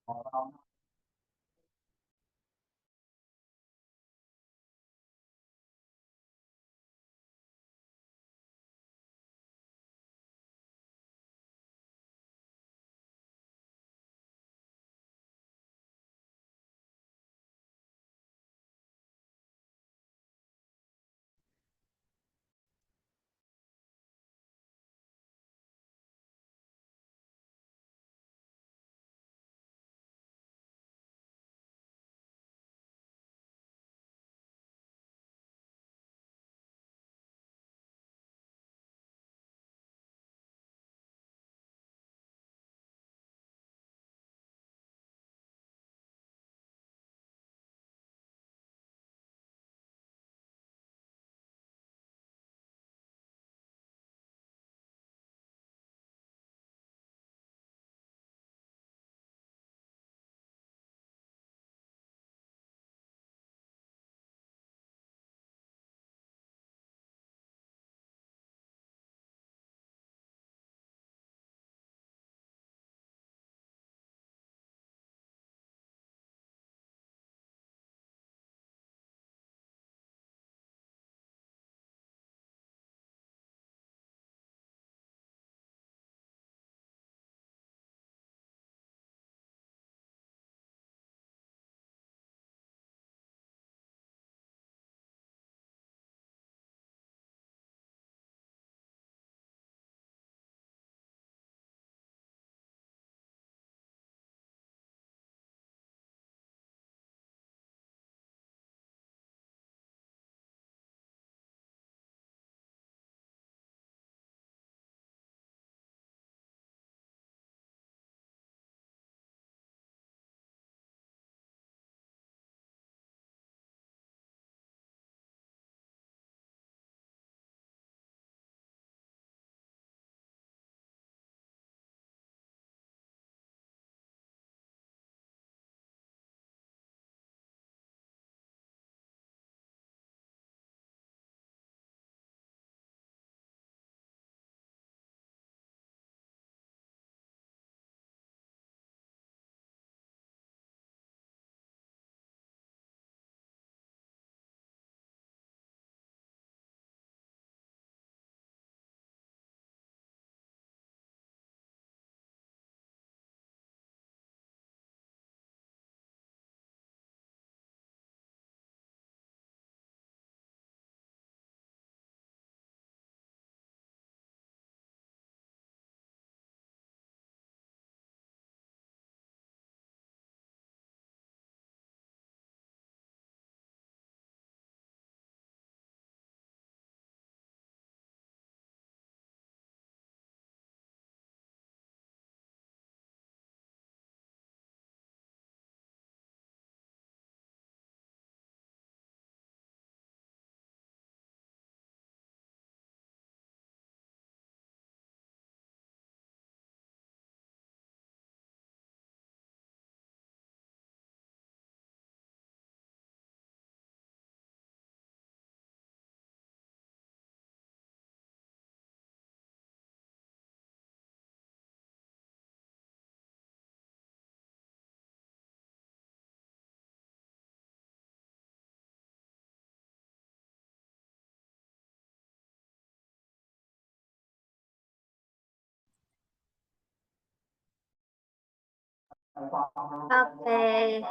Okay,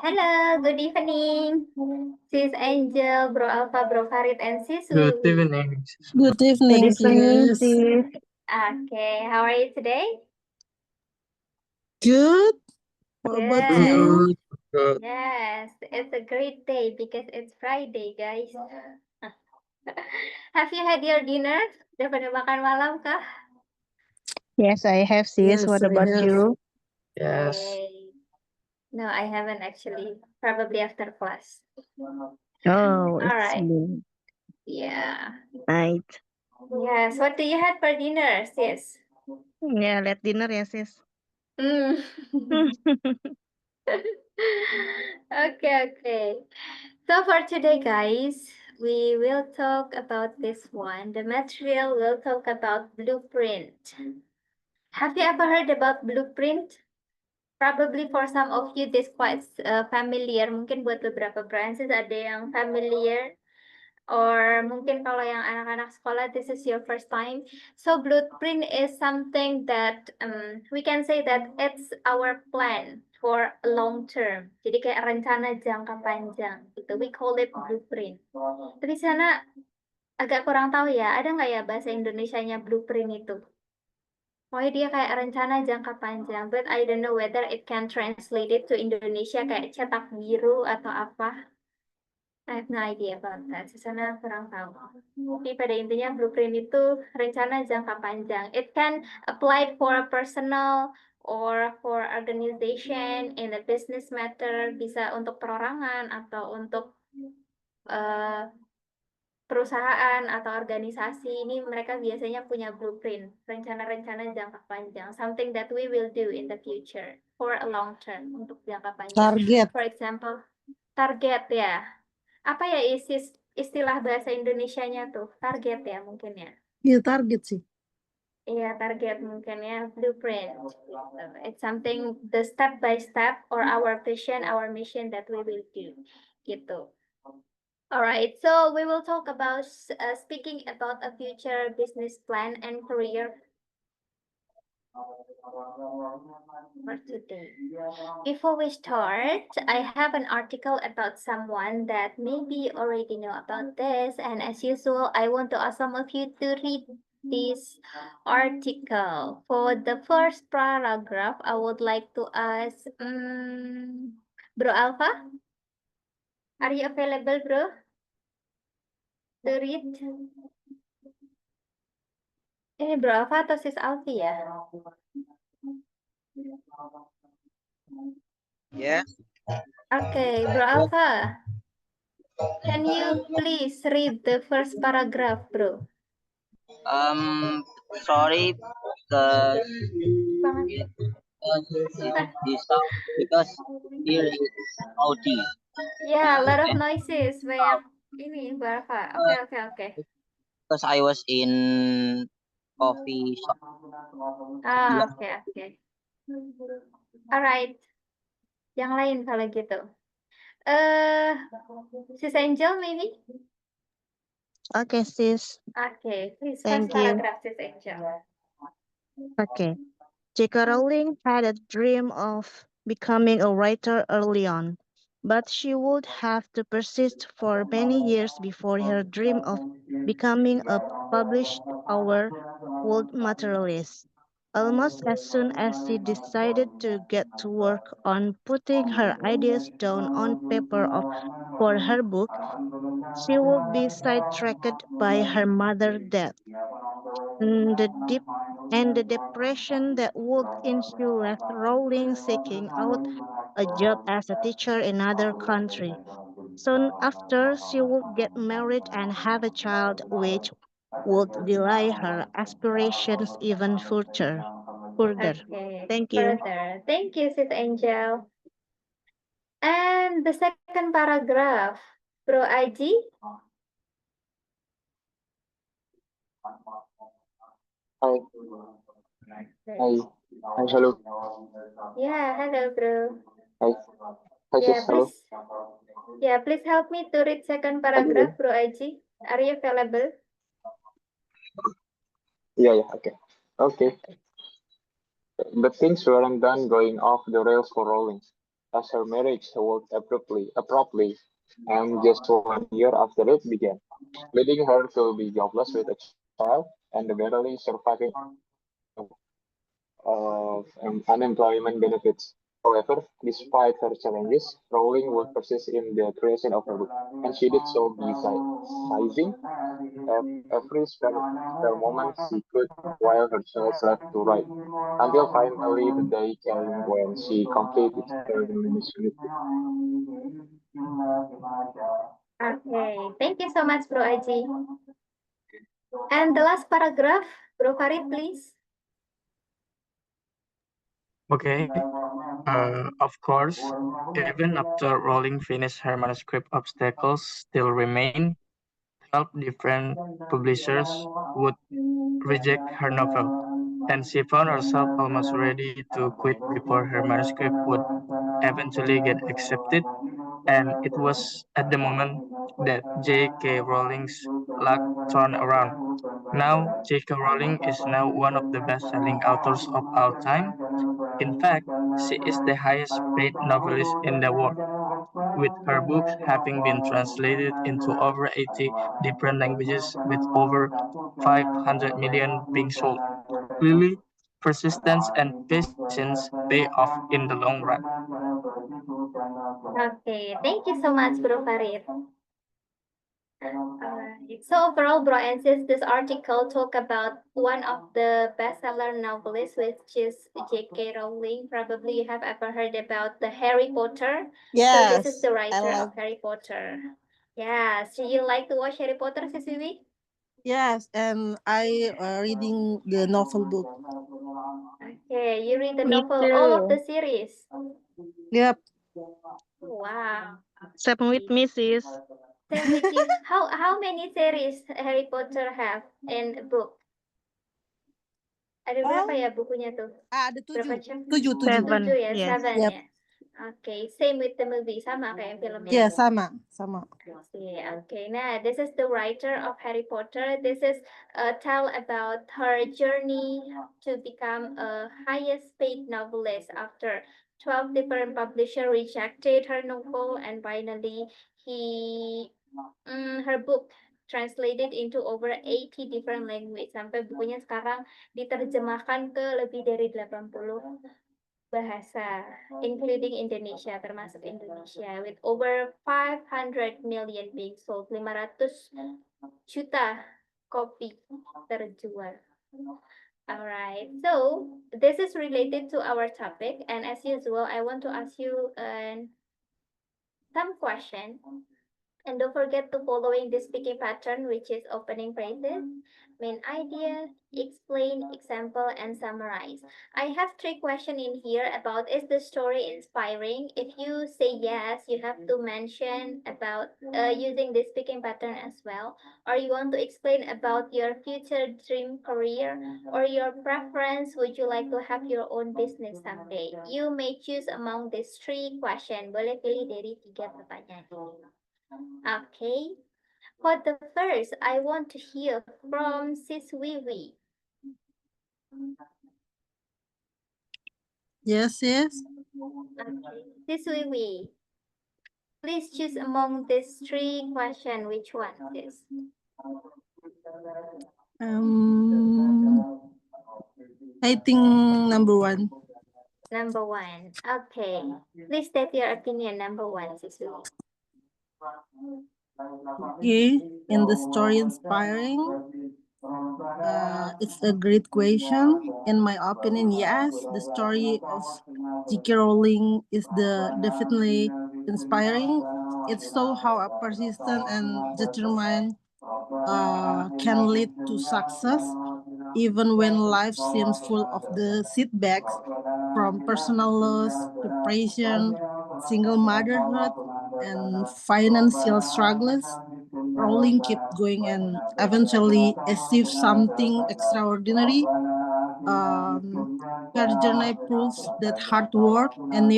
hello, good evening. Sis Angel, Bro Alpha, Bro Farid, and Sis Good Wiwi. evening. Good evening, sis. Okay, how are you today? Good. What about Good. you? Good. Yes, it's a great day because it's Friday, guys. Have you had your dinner? Udah pada makan malam kah? Yes, I have, sis. Yes, What I about have. you? Yes. Okay. No, I haven't actually. Probably after class. Oh, All it's right. been Yeah. night. Yes. What do you had for dinner, sis? Yeah, let dinner ya, sis. Mm. Okay, okay. So for today, guys, we will talk about this one. The material will talk about blueprint. Have you ever heard about blueprint? Probably for some of you this quite familiar. Mungkin buat beberapa brands ada yang familiar, or mungkin kalau yang anak-anak sekolah this is your first time. So blueprint is something that we can say that it's our plan for long term. Jadi kayak rencana jangka panjang. Itu we call it blueprint. Tapi sana agak kurang tahu ya. Ada nggak ya bahasa Indonesianya blueprint itu? Pokoknya dia kayak rencana jangka panjang, but I don't know whether it can translate it to Indonesia kayak cetak biru atau apa. I have no idea about that. Sana kurang tahu. Tapi pada intinya blueprint itu rencana jangka panjang. It can apply for a personal or for organization in a business matter, bisa untuk perorangan atau untuk perusahaan atau organisasi. Ini mereka biasanya punya blueprint, rencana-rencana jangka panjang, something that we will do in the future for a long term, untuk jangka panjang. Target. For example, target ya. Apa ya istilah bahasa Indonesianya tuh? Target ya mungkin ya. Iya, target sih. Iya, target mungkin ya, blueprint. It's something the step by step or our vision, our mission that we will do. Gitu. Alright, so we will talk about speaking about a future business plan and career for today. Before we start, I have an article about someone that maybe already know about this, and as usual, I want to ask some of you to read this article. For the first paragraph, I would like to ask Bro Alpha, are you available, bro? To read? Ini Bro Alpha atau Sis Alfi ya? Yeah. Okay, Bro Alpha. Can you please read the first paragraph, bro? Sorry, because because here is OT. Yeah, a lot of noises. Banyak ini, Bro Alpha. Okay. Because I was in coffee shop. Okay. Alright. Yang lain kalau gitu. Sis Angel maybe? Okay, sis. Okay, please Thank first you. paragraph, Sis Angel. Okay. J.K. Rowling had a dream of becoming a writer early on, but she would have to persist for many years before her dream of becoming a published author would materialize. Almost as soon as she decided to get to work on putting her ideas down on paper for her book, she would be sidetracked by her mother's death. And the depression that would ensue left Rowling seeking out a job as a teacher in another country. Soon after, she would get married and have a child, which would delay her aspirations even further. Okay. Thank you. Further. Thank you, Sis Angel. And the second paragraph, Bro Aji. Hi. Hello. Yeah, hello, bro. Hi. Hi, sis. Hello. Please help me to read second paragraph, Bro Aji. Are you available? Yeah, okay. Okay. But things weren't done going off the rails for Rowling, as her marriage worked abruptly, and just 1 year after it began, leading her to be jobless with a child and barely surviving of unemployment benefits. However, despite her challenges, Rowling would persist in the creation of her book, and she did so by seizing every spare moment she could while her child left to write, until finally the day came when she completed her manuscript. Okay, thank you so much, Bro Aji. And the last paragraph, Bro Farid, please. Okay. Of course, even after Rowling finished her manuscript, obstacles still remain. 12 different publishers would reject her novel, and she found herself almost ready to quit before her manuscript would eventually get accepted. And it was at the moment that J.K. Rowling's luck turned around. Now, J.K. Rowling is now one of the best-selling authors of all time. In fact, she is the highest paid novelist in the world, with her books having been translated into over 80 different languages with over 500 million being sold. Clearly, persistence and patience pay off in the long run. Okay, thank you so much, Bro Farid. Alright. So overall, bro and sis, this article talk about one of the bestseller novelists, which is J.K. Rowling. Probably you have ever heard about the Harry Potter. So this is Yes, the I writer like. of Harry Potter. Yes. Do you like to watch Harry Potter, Sis Vivi? Yes, and I reading the novel book. Okay, you read the Me novel, all of too. the series. Yep. Wow. Same with me, sis. Same with you. How many series Harry Potter have in book? Ada berapa ya bukunya tuh? Ada Berapa 7. chapter? 7, 7. 7, Tujuh ya, yes. seven Yep. ya. Okay, same with the movie, sama kayak filmnya. Ya, sama. Okay, nah, this is the writer of Harry Potter. This is tell about her journey to become a highest paid novelist after 12 different publisher rejected her novel, and finally her book translated into over 80 different language. Sampai bukunya sekarang diterjemahkan ke lebih dari 80 bahasa, including Indonesia, termasuk Indonesia, with over 500 million being sold, 500 juta kopi terjual. Alright, so this is related to our topic, and as usual, I want to ask you some question. And don't forget to following the speaking pattern, which is opening phrases, main idea, explain, example, and summarize. I have 3 questions in here about is the story inspiring? If you say yes, you have to mention about using the speaking pattern as well. Or you want to explain about your future dream career or your preference. Would you like to have your own business someday? You may choose among these 3 questions. Boleh pilih dari 3 pertanyaan ini. Okay. For the first, I want to hear from Sis Wiwi. Yes. Okay. Sis Wiwi, please choose among these 3 questions. Which one is? I think number 1. Number 1. Okay. Please state your opinion. Number 1, Sis Wiwi. Okay, in the story inspiring, it's a great question. In my opinion, yes, the story of J.K. Rowling is definitely inspiring. It shows how a persistent and determined can lead to success, even when life seems full of the setbacks, from personal loss, depression, single motherhood, and financial struggles. Rowling kept going and eventually achieved something extraordinary. Her journey proves that hard work and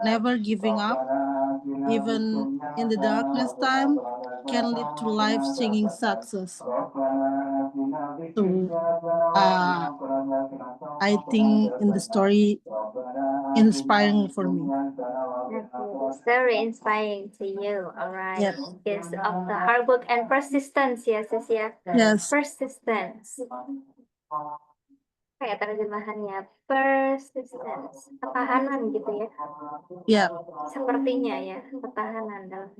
never giving up, even in the darkest time, can lead to life-changing success. So, I think in the story, inspiring for me. It's very inspiring to you, all right? Yep. Because of the hard work and persistence, yes, yeah. Yes. Persistence. Kayak terjemahannya persistence, ketahanan gitu ya. Yeah. Sepertinya ya, ketahanan dalam.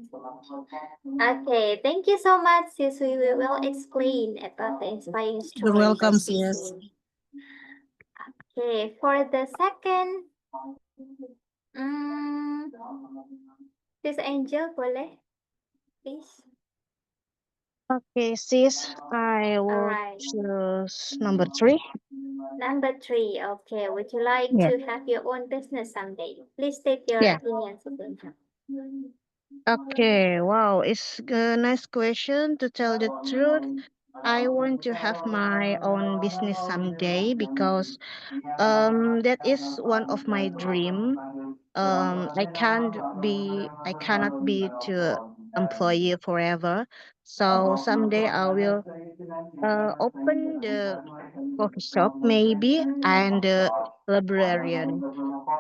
Okay, thank you so much, sis. We will explain about the inspiring story. You're welcome, by Sis sis. Wiwi. Okay, for the second, Sis Angel, boleh, please. Okay, sis, I will Alright. choose number 3. Number 3, okay. Would you like Yeah. to have your own business someday? Please state your Yeah. opinion, Sis Angel. Okay, wow, it's a nice question. To tell the truth, I want to have my own business someday because that is one of my dream. I cannot be to employee forever. So someday I will open the coffee shop maybe and librarian.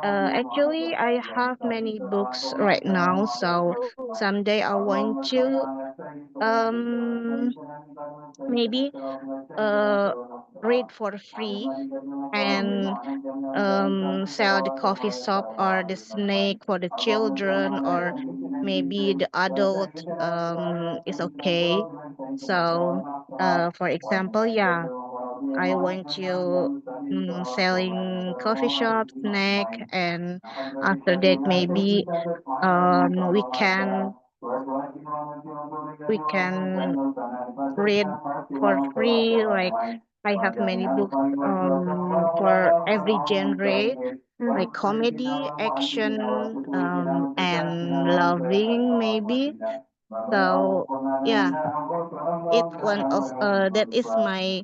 Actually, I have many books right now, so Oh, someday I want to um maybe uh read for free and sell the coffee shop or the snack for the children or maybe the adult is okay. So for example, yeah, I want to selling coffee shop snack, and after that maybe um we can we can read for free. Like I have many books for every genre, like comedy, action, and loving maybe. So yeah, it's one of that is my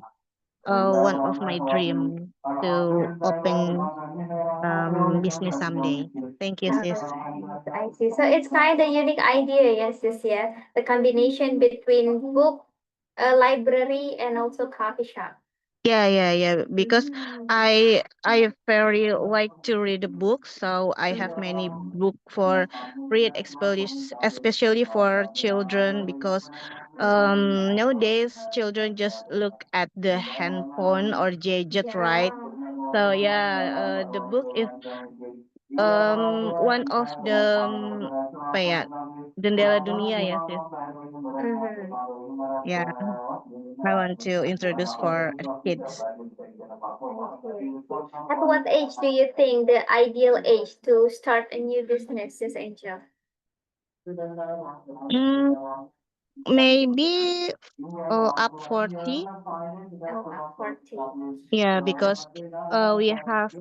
one of my dream to open business someday. Thank you, sis. I see. So it's kind of unique idea, yes, sis, yeah. The combination between book, a library, and also coffee shop. Yeah. Because Mm. I very like to read a book, so I have many book for read, especially for children because nowadays children just look at the handphone or gadget, right? Yeah. So yeah, the book is one of the apa ya, jendela dunia ya sis. Mhm. Yeah, I want to introduce for kids. At what age do you think the ideal age to start a new business is, Angel? Mm, maybe up 40. Oh, 40. Yeah, because we have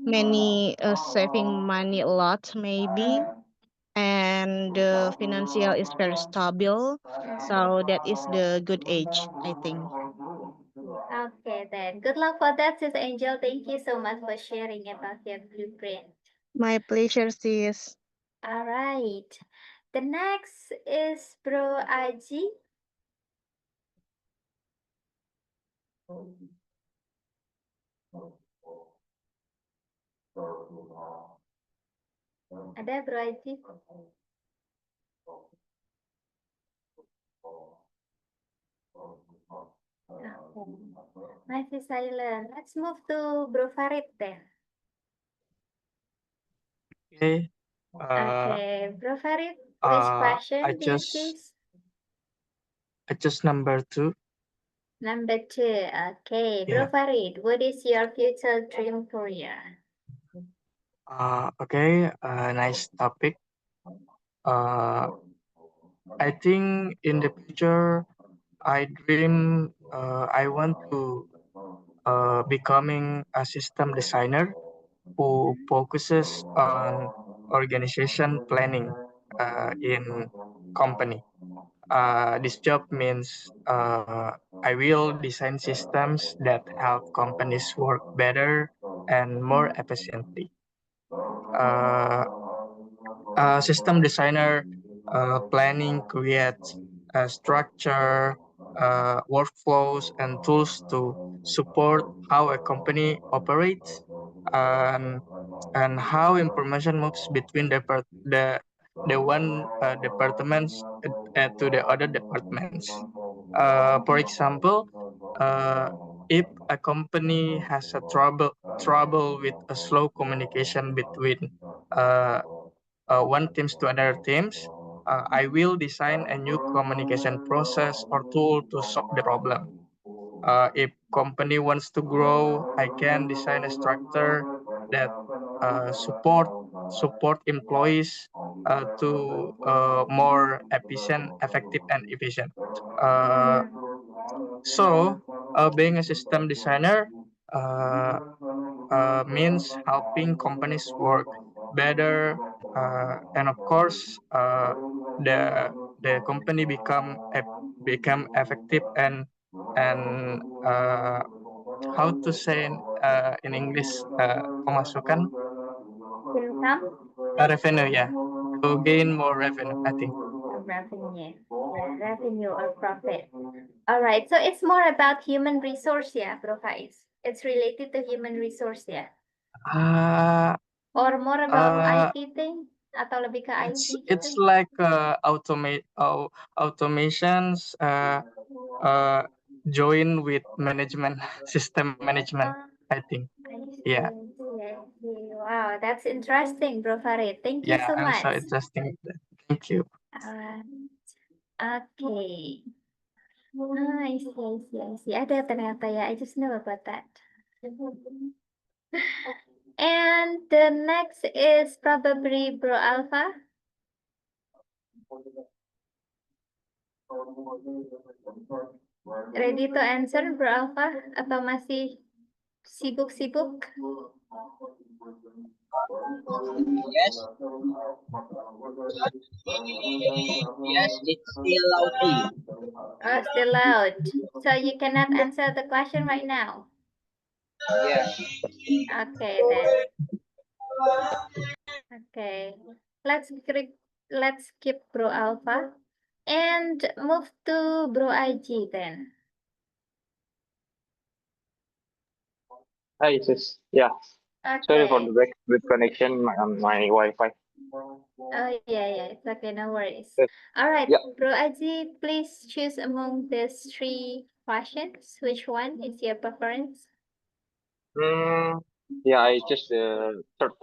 many saving money a lot maybe, and financial is very stable, so that is the good age, I think. Okay, then. Good luck for that, Sis Angel. Thank you so much for sharing about your blueprint. My pleasure, sis. All right. The next is Bro Aji. Ada Bro Aji? Okay. Masih silent. Let's move to Bro Farid then. Okay. Okay, Bro Farid, which I question do you just choose? I just number 2. Number 2. Okay, Bro Yeah. Farid, what is your future dream career? Okay. Nice topic. I think in the future, I dream. I want to becoming a system designer who focuses on organization planning in company. This job means I will design systems that help companies work better and more efficiently. Uh, System designer planning creates a structure, workflows, and tools to support how a company operates and and how information moves between the one departments to the other departments. For example, uh, if a company has a trouble with a slow communication between uh, one teams to another teams, I will design a new communication process or tool to solve the problem. If company wants to grow, I can design a structure that support employees to more effective, and efficient. Uh, Being a system designer uh, means helping companies work better, and of course, the company become effective and how to say in English pemasukan Income? revenue, yeah, to gain more revenue, I think. Revenue. Yeah, revenue or profit. All right. So it's more about human resource, yeah, Bro Faiz. It's related to human resource, yeah. Uh, Or more about uh, IT thing? Atau lebih ke IT it's gitu? like automations join with management system management, I think. I see, Yeah. I see, I see. Wow, that's interesting, Bro Farid. Thank you Yeah, so I'm so much. interesting. Thank you. Okay. I see, I see, I see. Ada ternyata ya. I just know about that. And the next is probably Bro Alpha. Ready to answer, Bro Alpha? Atau masih sibuk-sibuk? Yes. Yes, it's still loud here. Oh, still loud. So you cannot answer the question right now. Yeah. Okay then. Okay. Let's skip Bro Alpha and move to Bro IG then. Hi, sis. Yeah. Sorry for the Okay. bad connection on my Wi-Fi. Oh yeah, it's okay, no worries. Yes. All right, Yeah. Bro IG, please choose among these three questions. Which one is your preference? Yeah, I just third,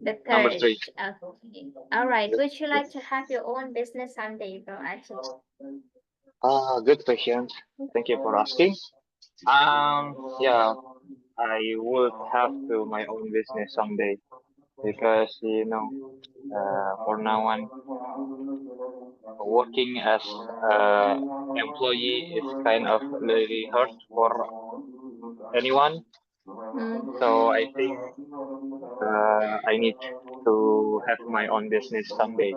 The number third. 3. Okay. All right. Would you like to have your own business someday, Bro IG? Good question. Thank you for asking. Yeah, I would have to my own business someday because for now on working as employee is kind of really hard for anyone. So I think I need to have my own business someday,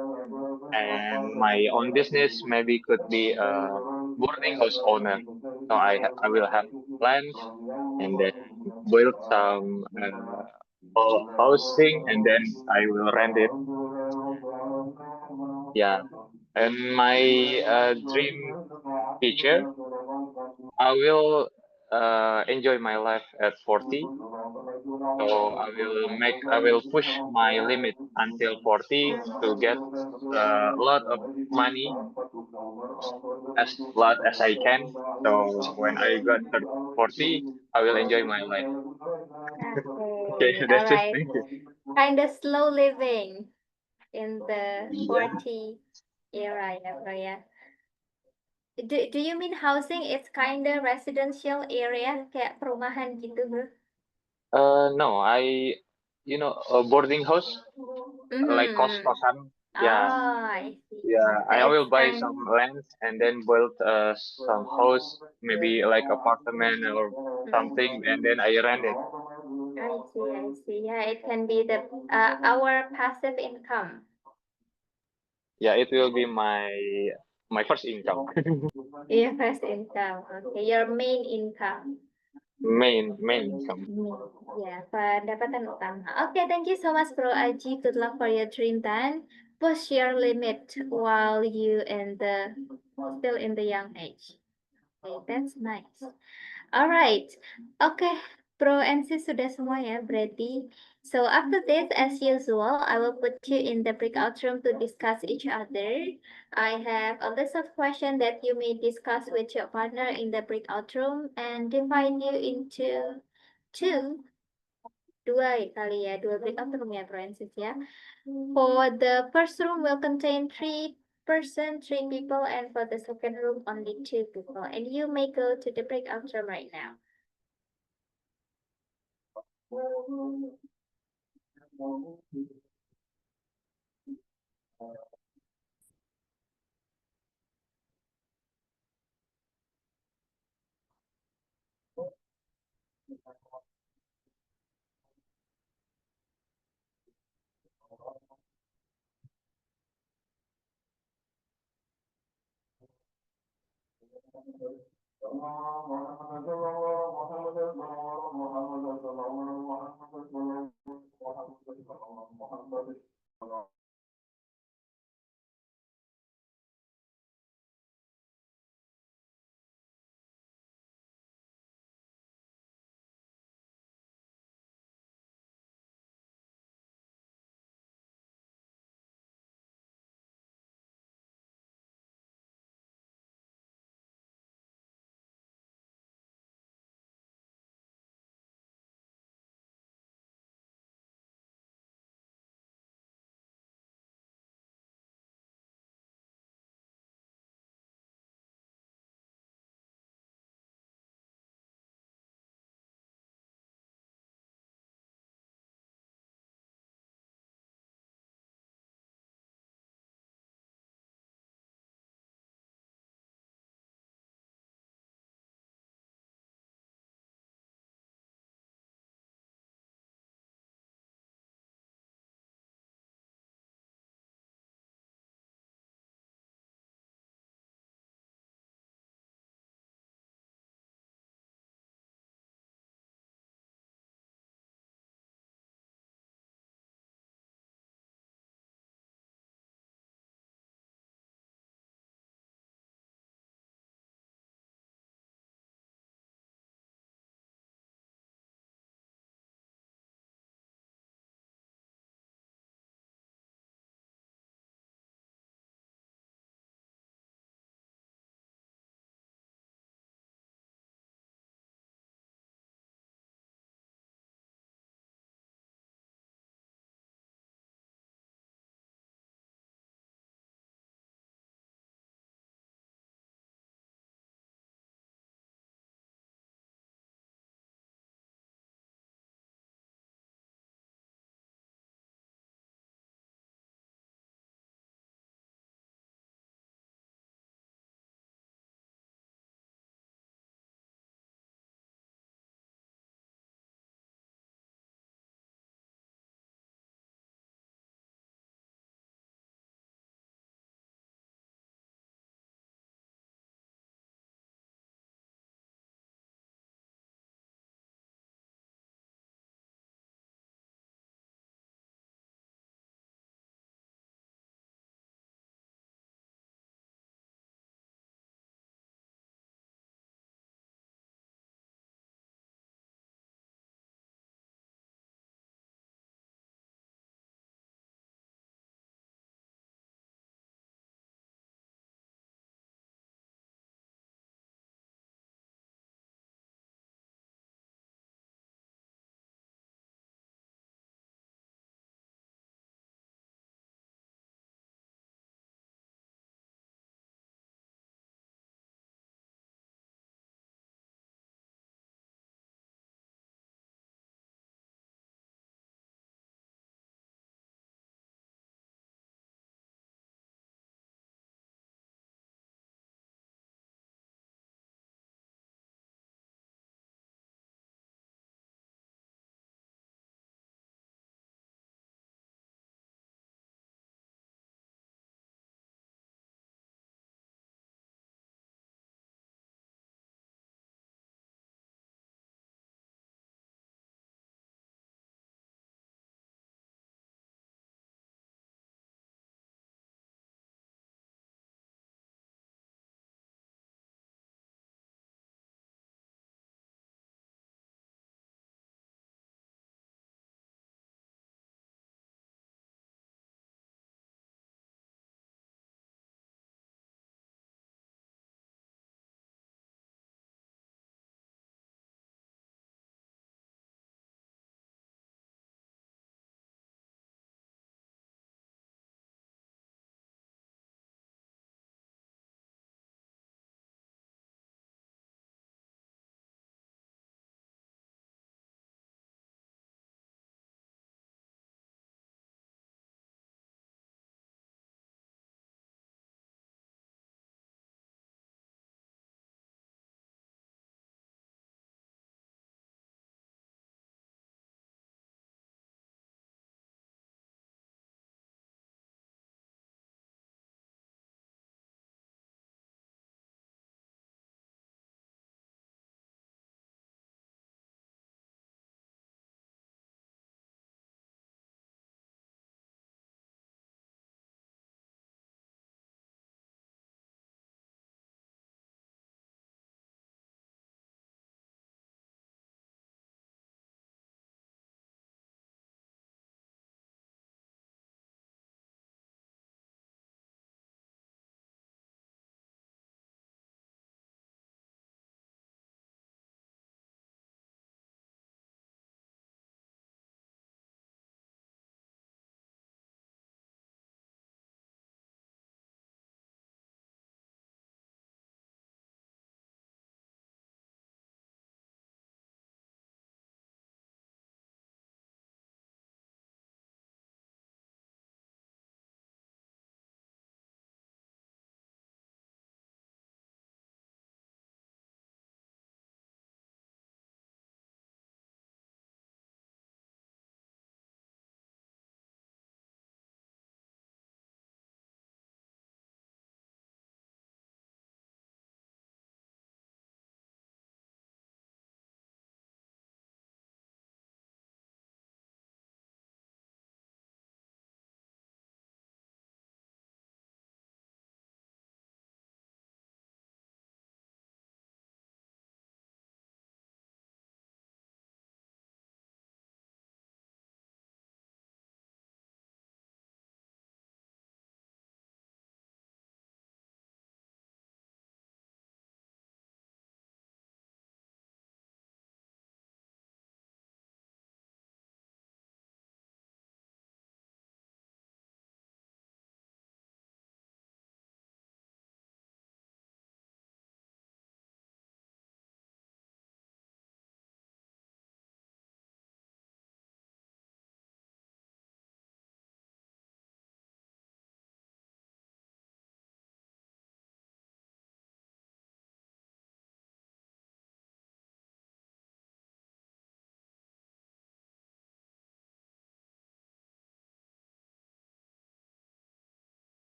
and my own business maybe could be a boarding house owner. So I will have land and then build some housing and then I will rent it. Yeah, and my dream future, I will enjoy my life at 40. So I will push my limit until 40 to get a lot of money, as lot as I can. So when I got 40, I will enjoy my life. Okay, Okay, all that's it. right. Thank you. Kind of slow living in the Yeah. 40 era, ya, Bro, ya. Do you mean housing? It's kind of residential area, kayak perumahan gitu, Bro? No, a boarding house like Mm-hmm. kos-kosan. Oh, Yeah, I see. yeah. So I it's will buy kind. some land and then build some house, maybe like apartment or something, and then I rent it. I see, I see. Yeah, it can be the our passive income. Yeah, it will be my first income, Your first income. Okay, your main income. main income. Ya, pendapatan utama. Okay, thank you so much, Bro Aji. Good luck for your dream time. Push your limit while you still in the young age. Okay, that's nice. Alright, okay, Bro and Sis sudah semua ya, berarti. So after this, as usual, I will put you in the breakout room to discuss each other. I have a list of questions that you may discuss with your partner in the breakout room and divide you into dua breakout room ya, Bro and Sis ya. For the first room will contain three people, and for the second room only 2 people. And you may go to the breakout room right now.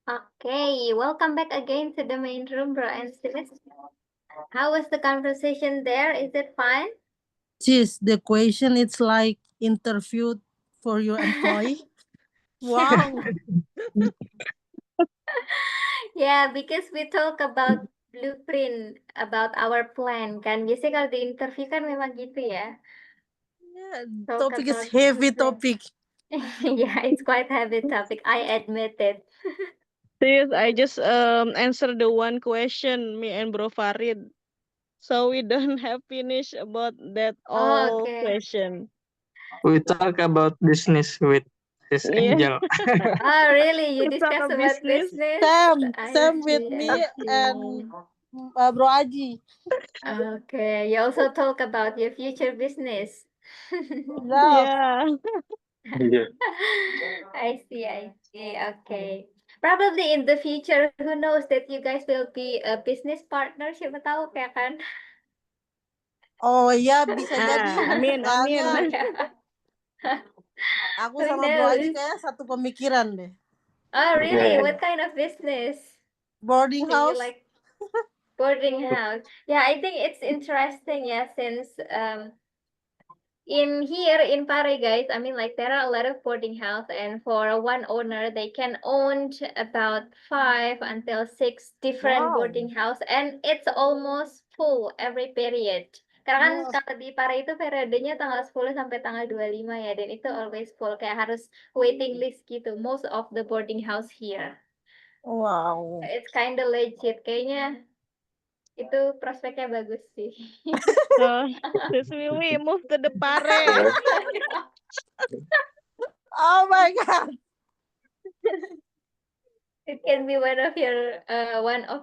Okay, welcome back again to the main room, bro and sis. How was the conversation there? Is it fun? Sis, the question it's like interview for your employee. Wow. Yeah, because we talk about blueprint, about our plan kan. Biasanya kalau di interview kan memang gitu ya. Yeah, Talk topic is about heavy blueprint. topic. Yeah, it's quite heavy topic. I admit it. Sis, I just answer the one question, me and Bro Farid. So we don't have finish about that Oh, all okay. question. We talk about business with this Yeah. angel. Oh, really? You We talk discuss about about business. business? Sam with see, me I and see. Bro Aji. Okay, you also talk about your future business. Yeah. Yeah. Yeah. I see, I see. Okay. Probably in the future, who knows that you guys will be a business partner, siapa tahu ya kan? Oh iya, bisa jadi. Amin, Soalnya amin. aku Who sama Bro Aji knows? kayak satu pemikiran deh. Oh, really? Yeah. What kind of business? Boarding Do you house. like boarding house? Yeah, I think it's interesting, yeah, since in here in Pare, guys, I mean, like there are a lot of boarding house, and for one owner, they can own about 5 until 6 different Wow. boarding house, and it's almost full every period. Karena kan Wow. kalau di Pare itu periodenya tanggal 10 sampai tanggal 25 ya, dan itu always full, kayak harus waiting list gitu, most of the boarding house here. Wow. It's kinda legit, kayaknya itu prospeknya bagus sih. So, Sis Wiwi, move to the Pare. Yeah. Oh my God. It can be one of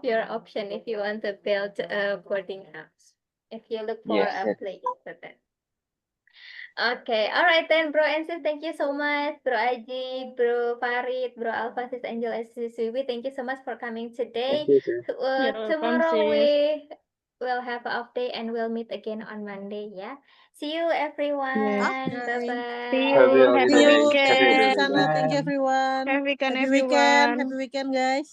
your option if you want to build a boarding house. If you look for Yes. a place for that. Okay, all right then, bro and sis, thank you so much, bro Aji, bro Farid, bro Alpha, sis Angel, and sis Wiwi. Thank you so much for coming today. Thank you, sis. You're welcome, Tomorrow sis. we will have an off day and we'll meet again on Monday. Yeah. See you, everyone. Yes. Bye Okay. bye. See Happy you. holiday. Happy See you. Happy Thank you weekend. di sana. Thank you everyone. Happy weekend, Happy weekend. everyone. Happy weekend guys.